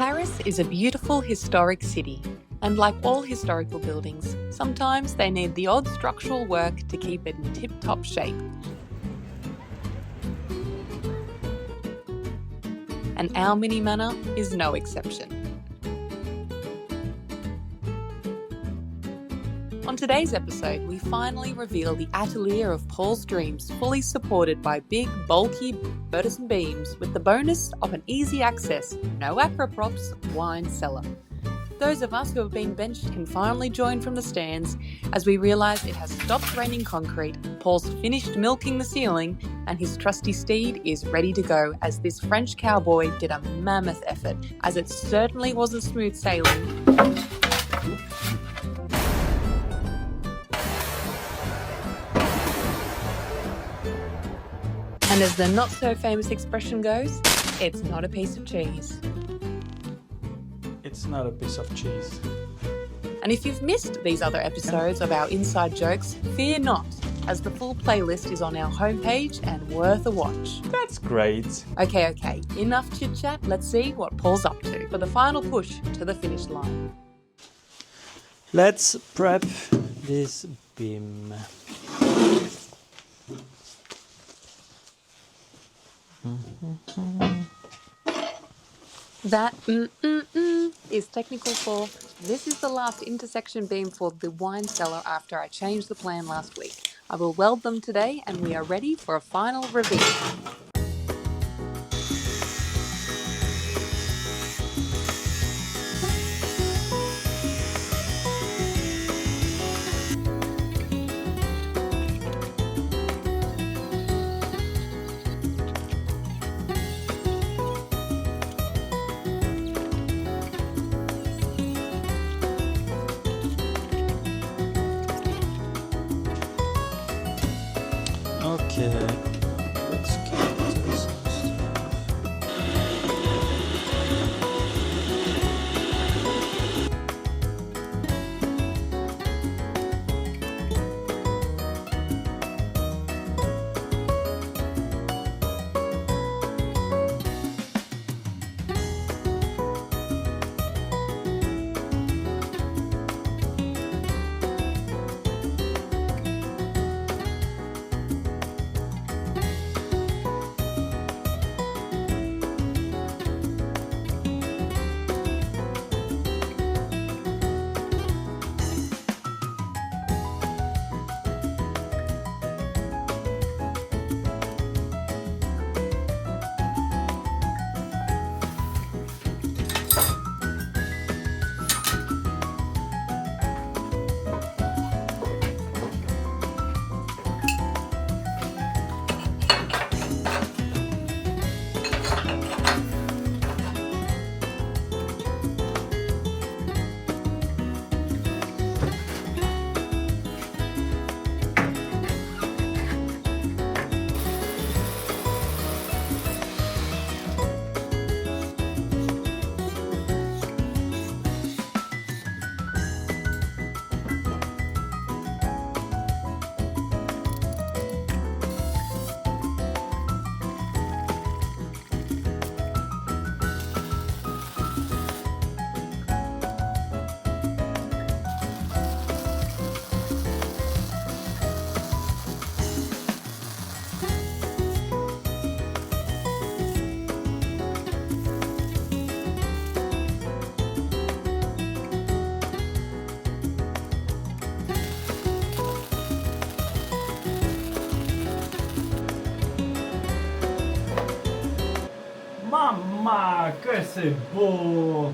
Paris is a beautiful historic city, and like all historical buildings, sometimes they need the odd structural work to keep it in tip-top shape. And our mini manor is no exception. On today's episode, we finally reveal the atelier of Paul's dreams, fully supported by big, bulky, burdensome beams, with the bonus of an easy access, no acro props, wine cellar. Those of us who have been benched can finally join from the stands as we realise it has stopped raining concrete, Paul's finished milking the ceiling, and his trusty steed is ready to go, as this French cowboy did a mammoth effort, as it certainly wasn't smooth sailing. And as the not-so-famous expression goes, it's not a piece of cheese. It's not a piece of cheese. And if you've missed these other episodes of our inside jokes, fear not, as the full playlist is on our homepage and worth a watch. That's great. Okay, enough chit-chat, let's see what Paul's up to for the final push to the finish line. Let's prep this beam. That is technical for this is the last intersection beam for the wine cellar after I changed the plan last week. I will weld them today and we are ready for a final reveal. Okay, let's get this. Maman, que c'est beau!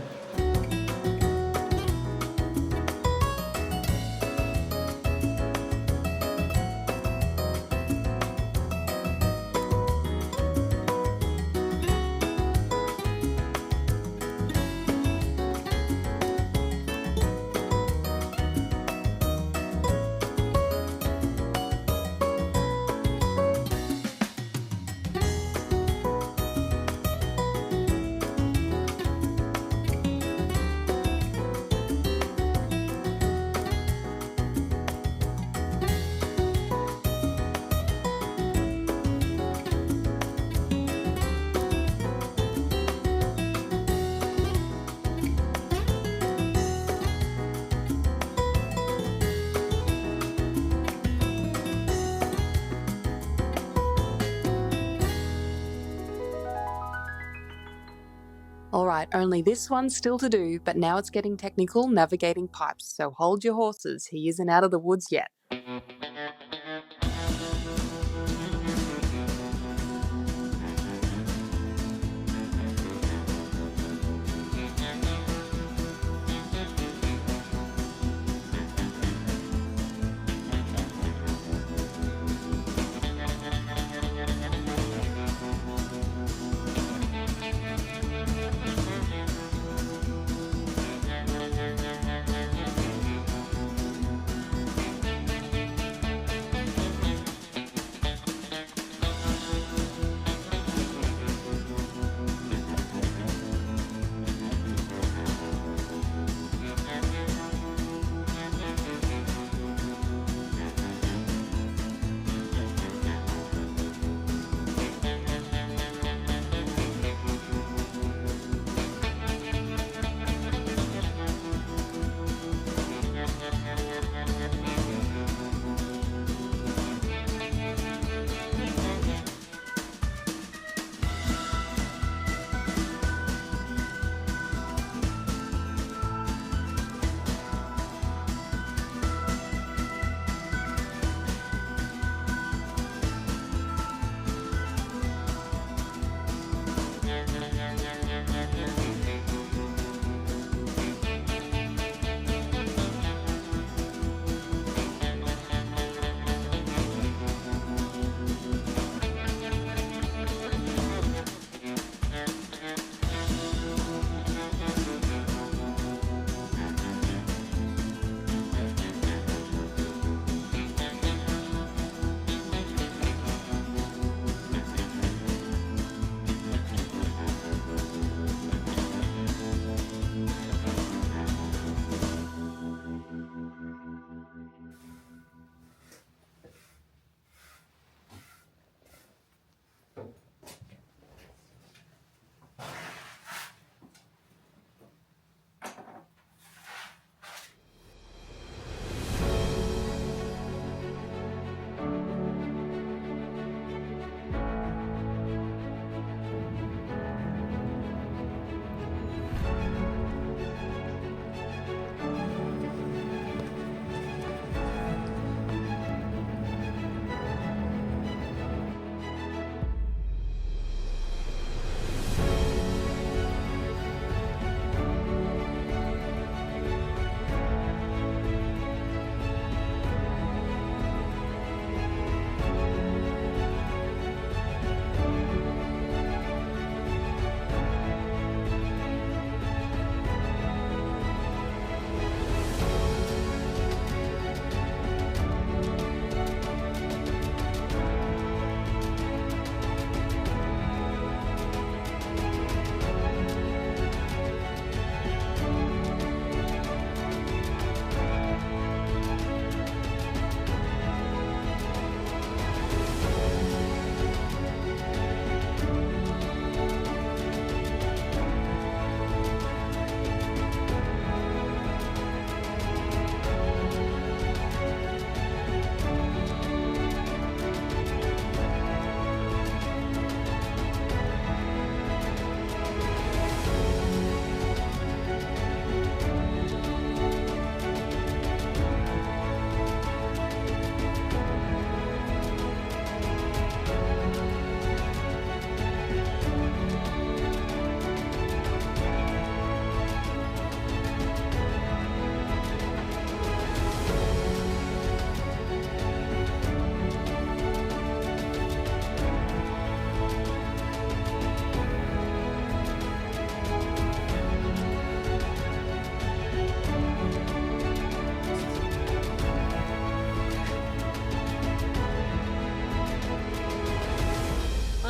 Alright, only this one's still to do, but now it's getting technical navigating pipes, so hold your horses, he isn't out of the woods yet.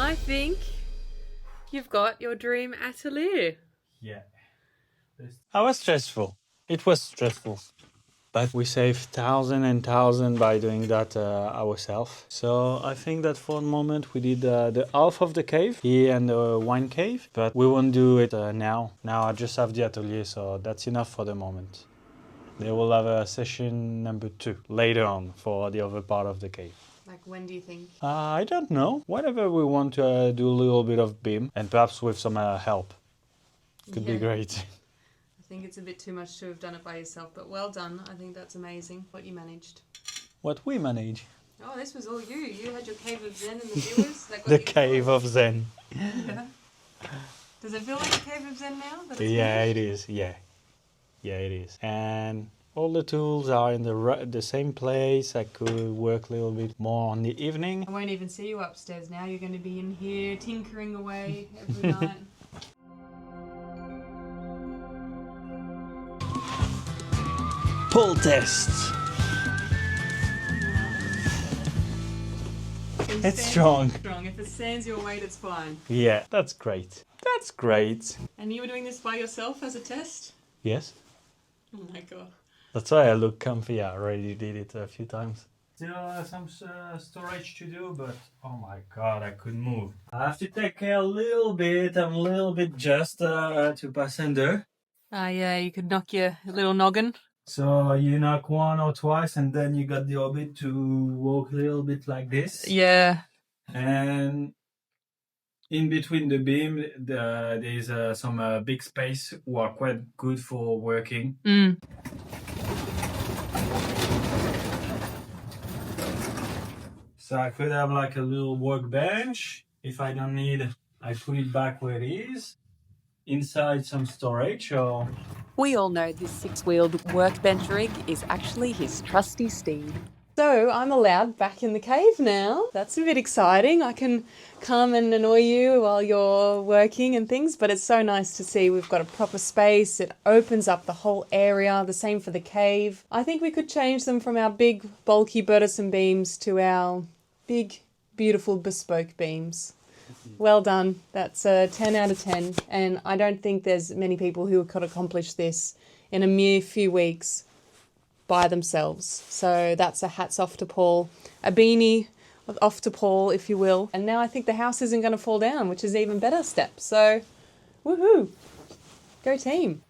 I think you've got your dream atelier. Yeah. I was stressful. It was stressful. But we saved thousand and thousand by doing that ourselves. So I think that for the moment we did the half of the cave here and the wine cave, but we won't do it now. Now I just have the atelier, so that's enough for the moment. They will have a session number 2 later on for the other part of the cave. Like, when do you think? I don't know. Whenever we want to do a little bit of beam and perhaps with some help. Could be great. I think it's a bit too much to have done it by yourself, but well done. I think that's amazing what you managed. What we manage. Oh, this was all you. You had your cave of zen and the viewers. The cave of zen. Yeah. Does it feel like a cave of zen now? Yeah, it is. Yeah, it is. And all the tools are in the same place. I could work a little bit more on the evening. I won't even see you upstairs now. You're going to be in here tinkering away every night. Pull test. It's strong. If it stands your weight, it's fine. Yeah, that's great. That's great. And you were doing this by yourself as a test? Yes. Oh my god. That's why I look comfy. I already did it a few times. Still some storage to do, but oh my god, I couldn't move. I have to take care a little bit. I'm a little bit just to pass under. Yeah, you could knock your little noggin. So you knock one or twice and then you got the orbit to walk a little bit like this. Yeah. And in between the beam, there's some big space who are quite good for working. Mm. So I could have like a little workbench. If I don't need, I put it back where it is. Inside some storage or... We all know this six-wheeled workbench rig is actually his trusty steed. So I'm allowed back in the cave now. That's a bit exciting. I can come and annoy you while you're working and things, but it's so nice to see we've got a proper space. It opens up the whole area, the same for the cave. I think we could change them from our big, bulky burdensome beams to our big, beautiful bespoke beams. Well done. That's a 10 out of 10. And I don't think there's many people who could accomplish this in a mere few weeks by themselves. So that's a hats off to Paul. A beanie off to Paul, if you will. And now I think the house isn't going to fall down, which is an even better step. So, woohoo. Go team.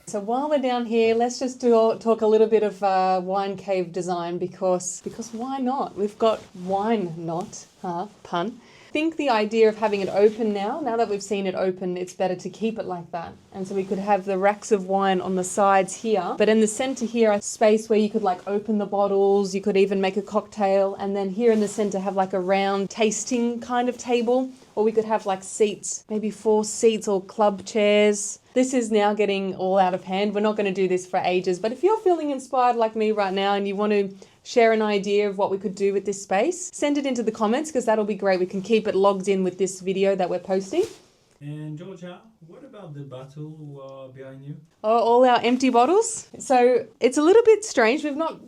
So while we're down here, let's just talk a little bit of wine cave design because why not? We've got wine not, pun. I think the idea of having it open now that we've seen it open, it's better to keep it like that. And so we could have the racks of wine on the sides here, but in the center here, a space where you could like open the bottles, you could even make a cocktail, and then here in the center have like a round tasting kind of table, or we could have like seats, maybe 4 seats or club chairs. This is now getting all out of hand. We're not going to do this for ages, but if you're feeling inspired like me right now and you want to share an idea of what we could do with this space, send it into the comments because that'll be great. We can keep it logged in with this video that we're posting. And Georgia, what about the bottle behind you? Oh, all our empty bottles. So it's a little bit strange. We've not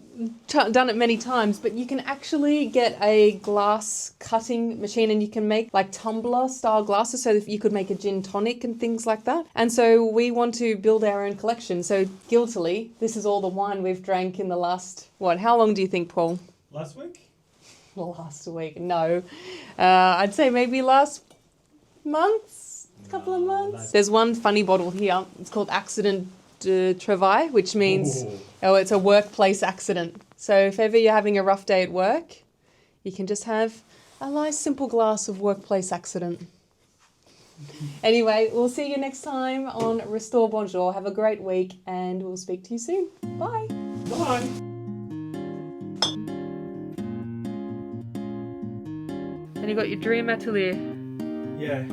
done it many times, but you can actually get a glass cutting machine and you can make like tumbler style glasses so that you could make a gin tonic and things like that. And so we want to build our own collection. So guiltily, this is all the wine we've drank in the last, how long do you think, Paul? Last week? Last week, no. I'd say maybe last month. Couple of months. There's one funny bottle here. It's called Accident de Travail, which means it's a workplace accident. So if ever you're having a rough day at work, you can just have a nice simple glass of workplace accident. Anyway, we'll see you next time on Restore Bonjour. Have a great week and we'll speak to you soon. Bye. Bye. And you got your dream atelier. Yeah.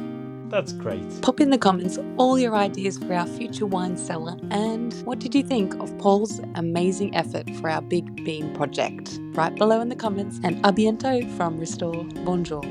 That's great. Pop in the comments all your ideas for our future wine cellar and what did you think of Paul's amazing effort for our big beam project? Right below in the comments, and à bientôt from Restore Bonjour.